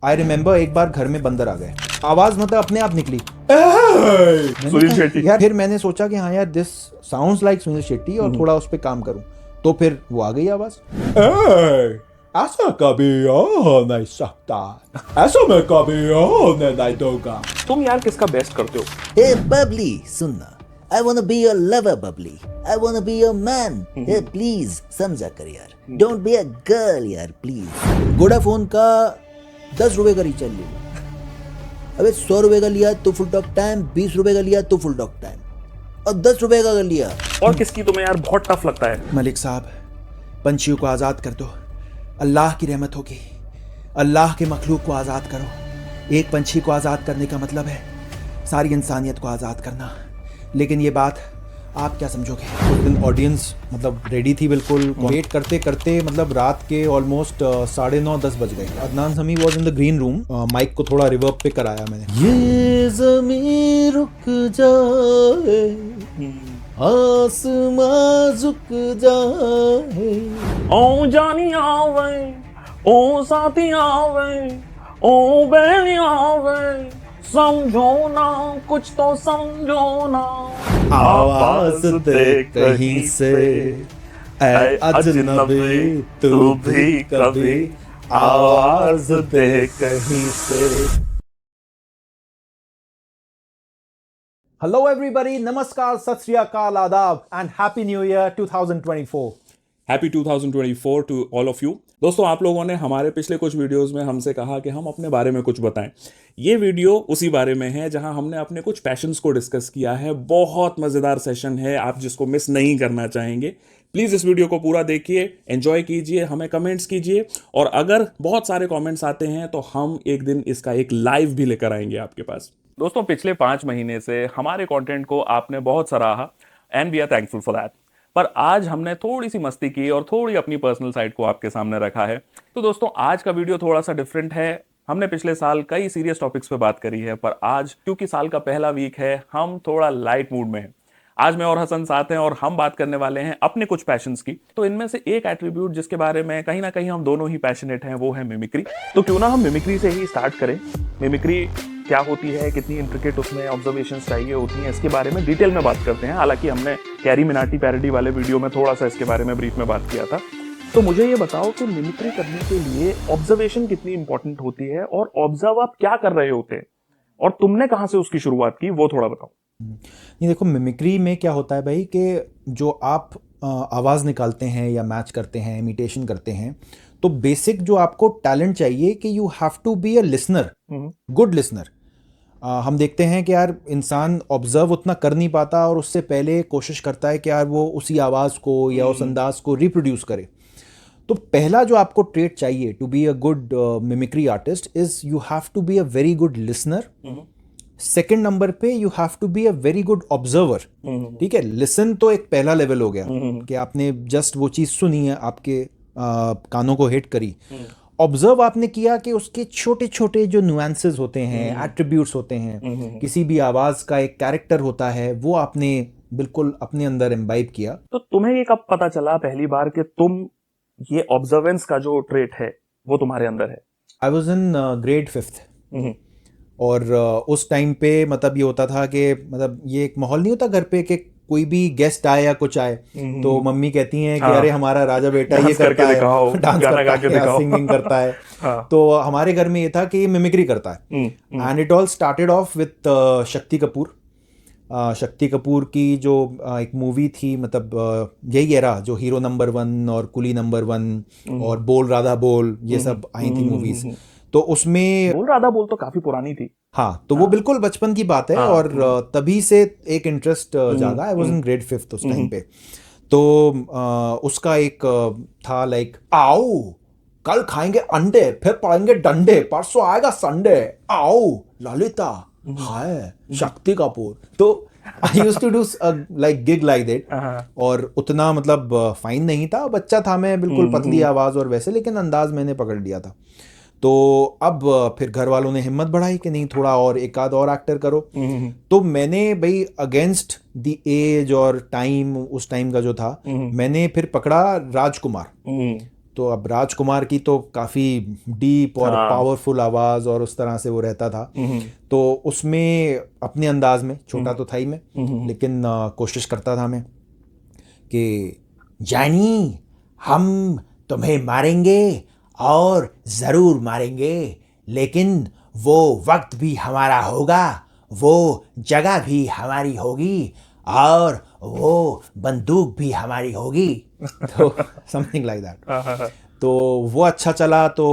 I remember एक बार घर में बंदर आ गए, आवाज मतलब अपने आप निकली सुनील शेट्टी। यार। फिर मैंने सोचा कि हाँ यार this sounds like Sunil Shetty और थोड़ा उस पर काम करूं, तो फिर वो आ गई आवाज। ऐसा कभी हो नहीं सकता, ऐसा मैं कभी होने नहीं दूंगा। तुम यार किसका बेस्ट करते हो? Hey Bubbly, सुनना। I wanna be your lover, Bubbly. I wanna be your man. Hey please, समझा कर यार। Don't be a girl यार, please. वोडाफोन का 10 रुपए का रिचार्ज ले लो। अबे 100 रुपए का लिया तो फुल टॉक टाइम, 20 रुपए का लिया तो फुल टॉक टाइम, और 10 रुपए का कर लिया। और किसकी तुम्हें यार बहुत टफ लगता है? मलिक साहब, पंछियों को आज़ाद कर दो, अल्लाह की रहमत होगी। अल्लाह के मखलूक को आज़ाद करो। एक पंछी को आज़ाद करने का मतलब है सारी इंसानियत को आज़ाद करना। लेकिन ये बात आप क्या समझोगे? उस दिन ऑडियंस मतलब रेडी थी बिल्कुल, वेट करते करते मतलब रात के ऑलमोस्ट 9:30-10 बज गए। Adnan Sami was in the green room, mic को थोड़ा रिवर्ब पे कराया मैंने। ये ज़मीं रुक जाए, आसमां झुक जाए, ओ जानी आवे, ओ साथी आवे, ओ बहनी आवे, समझो ना कुछ तो समझो ना। आवाज दे कहीं से, ऐ अजनबी तू भी कभी आवाज दे कहीं से। हेलो एवरीबॉडी, नमस्कार, सत श्री अकाल, आदाब and happy new year 2024। Happy 2024 to all of you. दोस्तों, आप लोगों ने हमारे पिछले कुछ वीडियोस में हमसे कहा कि हम अपने बारे में कुछ बताएं। ये वीडियो उसी बारे में है जहां हमने अपने कुछ पैशंस को डिस्कस किया है। बहुत मज़ेदार सेशन है, आप जिसको मिस नहीं करना चाहेंगे। प्लीज़ इस वीडियो को पूरा देखिए, एंजॉय कीजिए, हमें कमेंट्स कीजिए, और अगर बहुत सारे कमेंट्स आते हैं तो हम एक दिन इसका एक लाइव भी लेकर आएंगे आपके पास। दोस्तों, पिछले 5 महीने से हमारे कंटेंट को आपने बहुत सराहा and we are thankful for that. पर आज हमने थोड़ी सी मस्ती की और थोड़ी अपनी पर्सनल साइड को आपके सामने रखा है। तो दोस्तों, आज का वीडियो थोड़ा सा डिफरेंट है। हमने पिछले साल कई सीरियस टॉपिक्स पे बात करी है, पर आज क्योंकि साल का पहला वीक है, हम थोड़ा लाइट मूड में हैं। आज मैं और हसन साथ हैं और हम बात करने वाले हैं अपने कुछ पैशंस की। तो इनमें से एक एट्रीब्यूट जिसके बारे में कहीं ना कहीं हम दोनों ही पैशनेट हैं, वो है मिमिक्री। तो क्यों ना हम मिमिक्री से ही स्टार्ट करें। मिमिक्री क्या होती है, कितनी इंट्रिकेट उसमें ऑब्जर्वेशंस चाहिए होती हैं, इसके बारे में डिटेल में बात करते हैं। हालांकि हमने कैरी मिनाटी पैरोडी वाले वीडियो में थोड़ा सा इसके बारे में ब्रीफ में बात किया था। तो मुझे ये बताओ कि मिमिक्री करने के लिए ऑब्जर्वेशन कितनी इंपॉर्टेंट होती है, और ऑब्जर्व आप क्या कर रहे होते हैं, और तुमने कहां से उसकी शुरुआत की, वो थोड़ा बताओ। नहीं, देखो, मिमिक्री में क्या होता है भाई कि जो आप आवाज़ निकालते हैं या मैच करते हैं, इमिटेशन करते हैं, तो बेसिक जो आपको टैलेंट चाहिए कि you have to be a listener, good listener. हम देखते हैं कि यार इंसान ऑब्जर्व उतना कर नहीं पाता और उससे पहले कोशिश करता है कि यार वो उसी आवाज़ को या उस अंदाज को रिप्रोड्यूस करे। तो पहला जो आपको ट्रेट चाहिए to be a good mimicry artist is you have to be a very good listener. Second number पे you have to be a very good observer. ठीक है, लिसन तो एक पहला लेवल हो गया कि आपने जस्ट वो चीज़ सुनी है, आपके कानों को हिट करी। ऑब्जर्व आपने किया कि उसके छोटे छोटे जो नुएंसेस होते हैं, एट्रीब्यूट्स होते हैं, किसी भी आवाज़ का एक कैरेक्टर होता है, वो आपने बिल्कुल अपने अंदर इम्बाइब किया। तो तुम्हें ये कब पता चला पहली बार कि तुम ये ऑब्जर्वेंस का जो ट्रेट है वो तुम्हारे अंदर है? I was in grade 5th, और उस टाइम पे मतलब ये होता था कि मतलब ये एक माहौल नहीं होता घर पे कि कोई भी गेस्ट आए या कुछ आए तो मम्मी कहती हैं कि अरे हमारा राजा बेटा ये करता है, डांस करता है, सिंगिंग करता है। तो हमारे घर में ये था कि ये मिमिक्री करता है। And it all started off with Shakti Kapoor. Shakti Kapoor की जो एक मूवी थी, मतलब यही एरा जो हीरो नंबर 1 और कुली नंबर 1 और बोल राधा बोल, ये सब आई थी मूवीज। तो उसमें बोल राधा बोल तो काफी पुरानी थी। हाँ, तो वो बिल्कुल बचपन की बात है। और तभी से एक इंटरेस्ट जागा। I was in grade 5th उस टाइम पे। तो उसका एक था लाइक, आओ कल खाएंगे अंडे, फिर पड़ेंगे डंडे, परसों आएगा संडे, आओ ललिता, हाय शक्ति कपूर। तो I used to do like gig like that. और उतना मतलब फाइन नहीं था, बच्चा था मैं, बिल्कुल पतली आवाज और वैसे, लेकिन अंदाज मैंने पकड़ लिया था। तो अब फिर घर वालों ने हिम्मत बढ़ाई कि नहीं, थोड़ा और एक आध और एक्टर करो। तो मैंने भाई अगेंस्ट द एज और टाइम, उस टाइम का जो था, मैंने फिर पकड़ा राजकुमार। तो अब राजकुमार की तो काफ़ी डीप और पावरफुल आवाज़ और उस तरह से वो रहता था, तो उसमें अपने अंदाज में, छोटा तो था ही मैं, लेकिन कोशिश करता था मैं कि जानी हम तुम्हें मारेंगे और ज़रूर मारेंगे, लेकिन वो वक्त भी हमारा होगा, वो जगह भी हमारी होगी और वो बंदूक भी हमारी होगी। तो समथिंग लाइक दैट। तो वो अच्छा चला। तो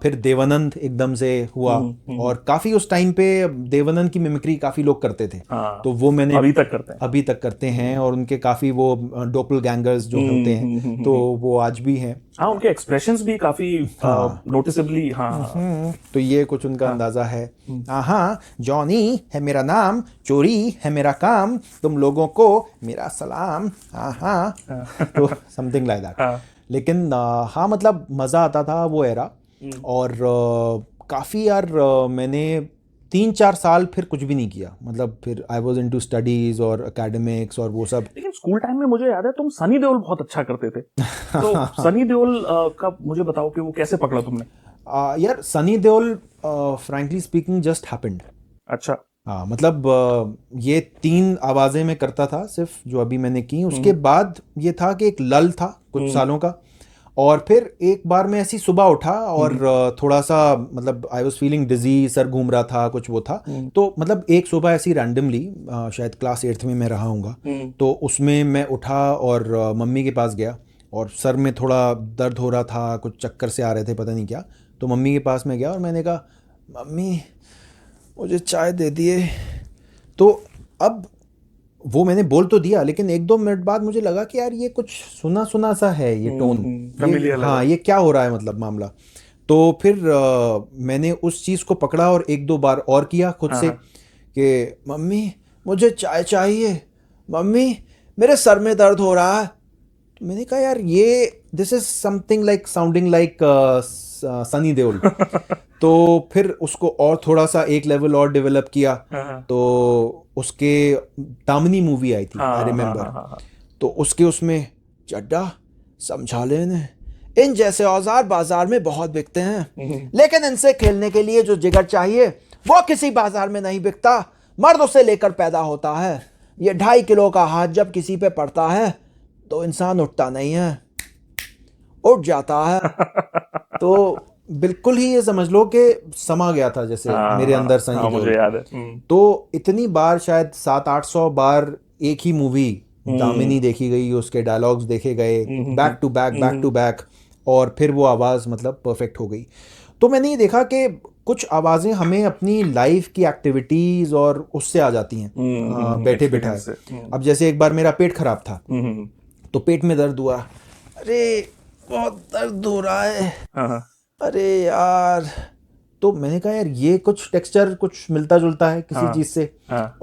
फिर देवानंद एकदम से हुआ, और काफ़ी उस टाइम पे देवानंद की मिमिक्री काफ़ी लोग करते थे। तो वो मैंने अभी तक करते हैं। और उनके काफ़ी वो डोपल गैंगर्स जो होते हैं, तो वो आज भी हैं। हाँ, उनके एक्सप्रेशंस भी काफी नोटिसेबली। हाँ, तो ये कुछ उनका अंदाजा है। हाँ, जॉनी है मेरा नाम, चोरी है मेरा काम, तुम लोगों को मेरा सलाम। हाँ, तो समथिंग लाइक दैट। लेकिन हाँ, मतलब मज़ा आता था वो एरा। और काफ़ी यार, मैंने 3-4 साल फिर कुछ भी नहीं किया, मतलब फिर आई वॉज इनटू स्टडीज और एकेडमिक्स और वो सब। लेकिन स्कूल टाइम में मुझे याद है तुम सनी देओल बहुत अच्छा करते थे। तो सनी देओल का मुझे बताओ कि वो कैसे पकड़ा तुमने? यार Sunny Deol frankly speaking just happened. अच्छा। हाँ, मतलब ये 3 आवाज़ें मैं करता था सिर्फ, जो अभी मैंने की। उसके बाद ये था कि एक लल था कुछ सालों का, और फिर एक बार मैं ऐसी सुबह उठा और थोड़ा सा, मतलब आई वॉज फीलिंग डिजी, सर घूम रहा था, कुछ वो था। तो मतलब एक सुबह ऐसी रैंडमली, शायद क्लास 8th में मैं रहा हूँगा, तो उसमें मैं उठा और मम्मी के पास गया, और सर में थोड़ा दर्द हो रहा था, कुछ चक्कर से आ रहे थे, पता नहीं क्या। तो मम्मी के पास मैं गया और मैंने कहा, मम्मी मुझे चाय दे दिए। तो अब वो मैंने बोल तो दिया, लेकिन 1-2 मिनट बाद मुझे लगा कि यार ये कुछ सुना सुना सा है, ये टोन, हाँ ये क्या हो रहा है, मतलब मामला। तो फिर मैंने उस चीज़ को पकड़ा और 1-2 बार और किया खुद से कि मम्मी मुझे चाय चाहिए, मम्मी मेरे सर में दर्द हो रहा है। तो मैंने कहा यार ये this is something like sounding like Sunny Deol. तो फिर उसको और थोड़ा सा एक लेवल और डेवलप किया। तो उसके दामिनी मूवी आई थी, आई रिमेम्बर। तो उसमें चड्डा समझा लेने, इन जैसे औजार बाजार में बहुत बिकते हैं, लेकिन इनसे खेलने के लिए जो जिगर चाहिए वो किसी बाजार में नहीं बिकता, मर्द उसे लेकर पैदा होता है। ये 2.5 किलो का हाथ जब किसी पे पड़ता है तो इंसान उठता नहीं है, उठ जाता है। तो बिल्कुल ही ये समझ लो कि समा गया था जैसे मेरे अंदर सनी देओल। मुझे याद है। तो इतनी बार, शायद 700-800 बार एक ही मूवी दामिनी देखी गई, उसके डायलॉग्स देखे गए, बैक टू बैक, और फिर वो आवाज़ मतलब परफेक्ट हो गई। तो मैंने ये देखा कि कुछ आवाज़ें हमें अपनी लाइफ की एक्टिविटीज़ और उससे आ जाती हैं बैठे बिठाए। अब जैसे एक बार मेरा पेट खराब था, तो पेट में दर्द हुआ, अरे बहुत दर्द हो रहा है, अरे यार। तो मैंने कहा यार ये कुछ टेक्सचर कुछ मिलता जुलता है किसी चीज़ से।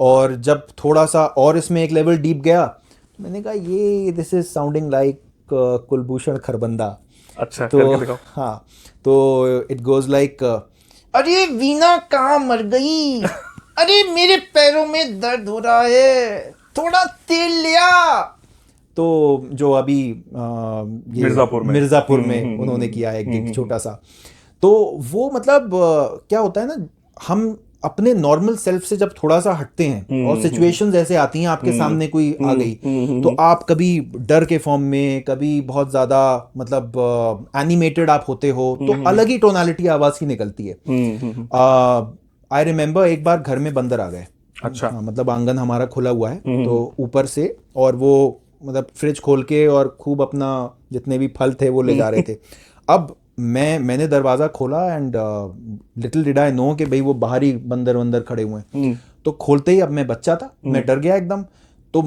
और जब थोड़ा सा और इसमें एक लेवल डीप गया, तो मैंने कहा ये this is sounding like Kulbhushan Kharbanda. अच्छा, तो हाँ, तो इट गोज लाइक, अरे वीणा कहाँ मर गई, अरे मेरे पैरों में दर्द हो रहा है, थोड़ा तेल लिया। तो जो अभी मिर्ज़ापुर में उन्होंने किया है एक छोटा सा, तो वो मतलब क्या होता है ना, हम अपने नॉर्मल सेल्फ से जब थोड़ा सा हटते हैं और सिचुएशंस ऐसे आती हैं आपके सामने, कोई आ गई, तो आप कभी डर के फॉर्म में, कभी बहुत ज़्यादा मतलब एनिमेटेड आप होते हो, तो अलग ही टोनालिटी आवाज़ की निकलती है। आई रिमेम्बर एक बार घर में बंदर आ गए। अच्छा। मतलब आंगन हमारा खुला हुआ है, तो ऊपर से, और वो मतलब फ्रिज खोल के और खूब अपना जितने भी फल थे वो ले जा रहे थे। अब मैंने दरवाज़ा खोला, and little did I know कि भाई वो बाहर ही बंदर खड़े हुए हैं। तो खोलते ही, अब मैं बच्चा था, मैं डर गया एकदम, तो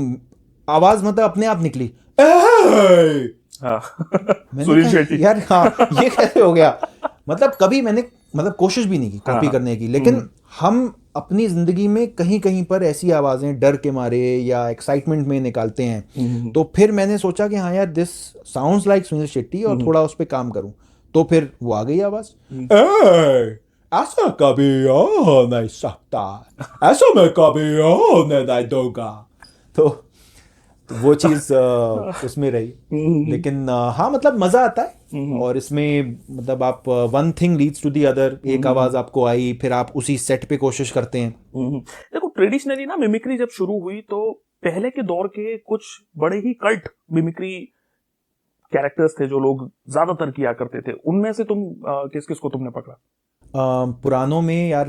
आवाज़ मतलब अपने आप निकली, सुनील शेट्टी। यार हाँ, ये कैसे हो गया। मतलब कभी मैंने मतलब कोशिश भी नहीं की कॉपी करने की, लेकिन हम अपनी जिंदगी में कहीं कहीं पर ऐसी आवाज़ें डर के मारे या एक्साइटमेंट में निकालते हैं। तो फिर मैंने सोचा कि हाँ यार this sounds like Sunil Shetty, और थोड़ा उस पर काम करूं। तो फिर वो आ गई आवाज़, ऐसा कभी हो नहीं सकता, ऐसा मैं कभी होने नहीं दूंगा। तो तो वो चीज़ उसमें रही। लेकिन हाँ मतलब मज़ा आता है। और इसमें मतलब आप one thing leads to the other, एक आवाज़ आपको आई, फिर आप उसी सेट पे कोशिश करते हैं। देखो ट्रेडिशनली ना मिमिक्री जब शुरू हुई तो पहले के दौर के कुछ बड़े ही कल्ट मिमिक्री कैरेक्टर्स थे जो लोग ज्यादातर किया करते थे, उनमें से तुम किस किस को तुमने पकड़ा? पुरानों में यार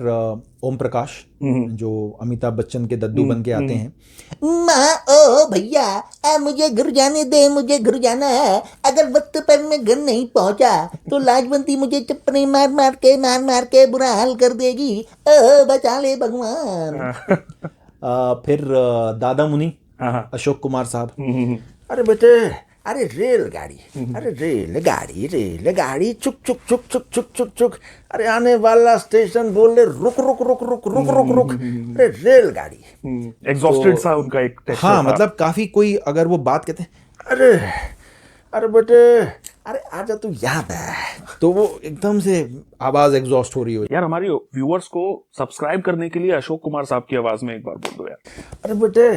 ओम प्रकाश, जो अमिताभ बच्चन के दद्दू बन के आते हैं। माँ ओ भैया, मुझे घर जाने दे, मुझे घर जाना है। अगर वक्त पर मैं घर नहीं पहुंचा तो लाजवंती मुझे चप्पलें मार मार के बुरा हाल कर देगी। ओ बचा ले भगवान। फिर दादा मुनि, हाँ। अशोक कुमार साहब। अरे बेटे, अरे रेलगाड़ी, अरे रेलगाड़ी चुक चुक चुक चुक चुक चुक चुक। अरे आने वाला स्टेशन बोले रुक रुक रुक रुक रुक रुक रुक। अरे रेलगाड़ी एग्जॉस्टेड सा उनका एक टेक्सचर हाँ था। मतलब काफी कोई अगर वो बात कहते हैं, अरे अरे बेटे, अरे आजा तू यहाँ पे, तो वो एकदम से आवाज एग्जॉस्ट हो रही हो। यार हमारी व्यूअर्स को सब्सक्राइब करने के लिए अशोक कुमार साहब की आवाज में एक बार बोल दो यार। अरे बेटे,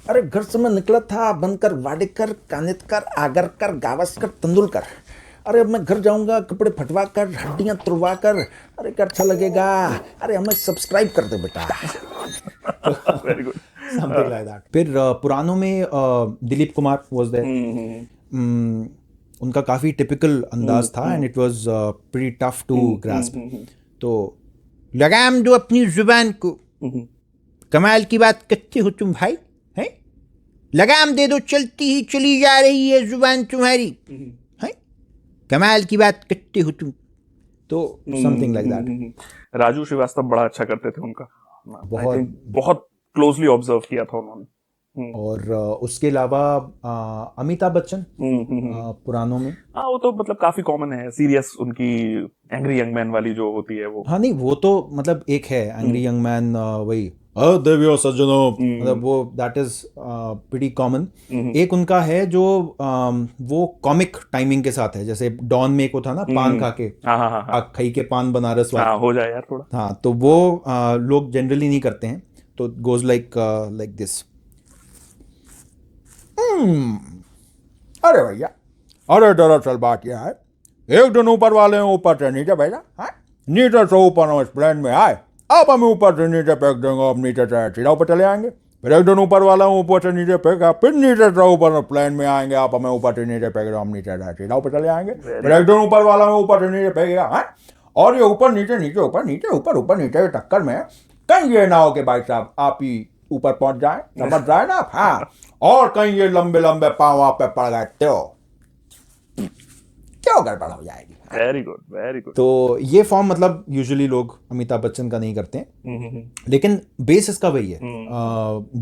अरे घर से मैं निकला था बनकर वाडेकर, कानितकर, आगरकर, गावस्कर, तेंदुलकर। अरे अब मैं घर जाऊंगा कपड़े फटवा कर, हड्डियां तुड़वा कर। अरे क्या अच्छा लगेगा। अरे हमें सब्सक्राइब कर दे बेटा। Very good. Something like that. फिर पुरानों में दिलीप कुमार वाज देयर। उनका काफी टिपिकल अंदाज था and it was pretty tough to grasp. तो लगाम दो अपनी जुबान को, कमाल की बात करते हो तुम भाई, हैं? लगाम दे दो, चलती ही चली जा रही है जुबान तुम्हारी, हैं? कमाल की बात करते हो तुम। तो something like that. Raju Srivastava बड़ा अच्छा करते थे उनका, बहुत क्लोजली ऑब्जर्व किया था उन्होंने। और उसके अलावा अमिताभ बच्चन पुरानों में। हाँ वो तो मतलब काफी कॉमन है, सीरियस उनकी एंग्री यंग मैन वाली जो होती है वो। हाँ नहीं वो तो मतलब एक है एंग्री यंग मैन, वही देवियों सज्जनों, मतलब वो दैट इज प्रीटी कॉमन। एक उनका है जो वो कॉमिक टाइमिंग के साथ है, जैसे डॉन में एक वो था ना, पान खा के, हाँ खाई के पान बनारस वाला। हो जाए यार थोड़ा। हाँ तो वो लोग जनरली नहीं करते हैं, तो गोज लाइक दिस। अरे भैया, अरे दरअसल बात यह है, एक दिन ऊपर वाले ऊपर से नीचे भेजा, नीचे से ऊपर हम इस प्लेन में आए, अब हमें ऊपर से नीचे फेंक देंगे, अब नीचे से सीधा ऊपर चले आएंगे। फिर एक दिन ऊपर वाला ऊपर से नीचे फेंका, फिर नीचे से ऊपर प्लेन में आएंगे, आप हमें ऊपर से नीचे फेंक दो, हम नीचे से सीधा ऊपर चले आएंगे। फिर एक दिन ऊपर वाला ऊपर से नीचे फेंकेगा, और ये ऊपर नीचे नीचे ऊपर नीचे ऊपर ऊपर नीचे के टक्कर में कहीं ये ना हो कि भाई साहब आप ही ऊपर पहुंच जाए, समझ जाए ना आप। हाँ, और कहीं ये लंबे लंबे पाँव आप पे पड़ गए तो क्यों गड़बड़ हो जाएगी। Very good, very good. तो ये फॉर्म मतलब यूजुअली लोग अमिताभ बच्चन का नहीं करते हैं, लेकिन बेस इसका वही है,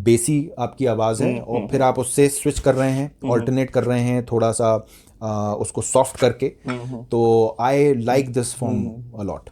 बेसी आपकी आवाज है और फिर आप उससे स्विच कर रहे हैं, ऑल्टरनेट कर रहे हैं थोड़ा सा उसको सॉफ्ट करके। तो I like this form a lot.